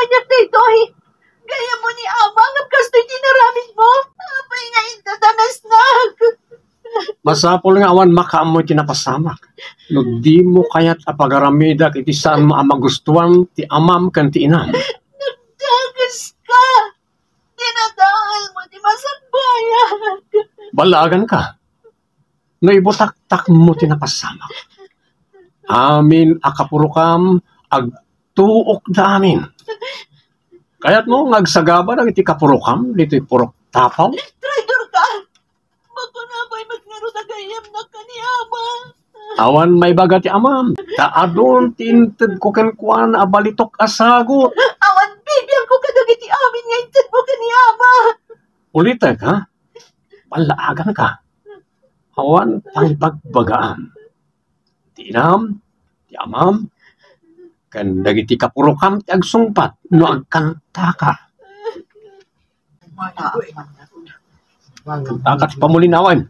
kanyak dito eh. Gaya mo ni Amang ang kasto'y tinaramid mo. Apay nga intatanas na. Masapol nga awan makaamoy tinapasamak. No di mo kaya't apagaramida kiti saan mo ang magustuhan ti amam kan ti inam. Nagdagas ka. Dinadahal mo di masagbayag. Balagan ka. No ibutak-tak mo tinapasamak. Amin akapurukam ag tuok da amin. Kaya't mo ngagsagaba ng iti kapurukam dito purok tapaw. Traidor ka. Bako na ba'y magnaro na gayam na kaniyama. Awan may baga ti amam. Taadon tinted ko kenkwan abalitok asagot. Awan bibiyang ko kadagiti amin nga intad mo kaniyama. Ulitek ha? Palaagan ka. Awan pangbagbagaan. Ti inam, ti amam, kan dagiti kapurukam ti agsungpat no agkanta ka. Kanta ka ti pamulinawan.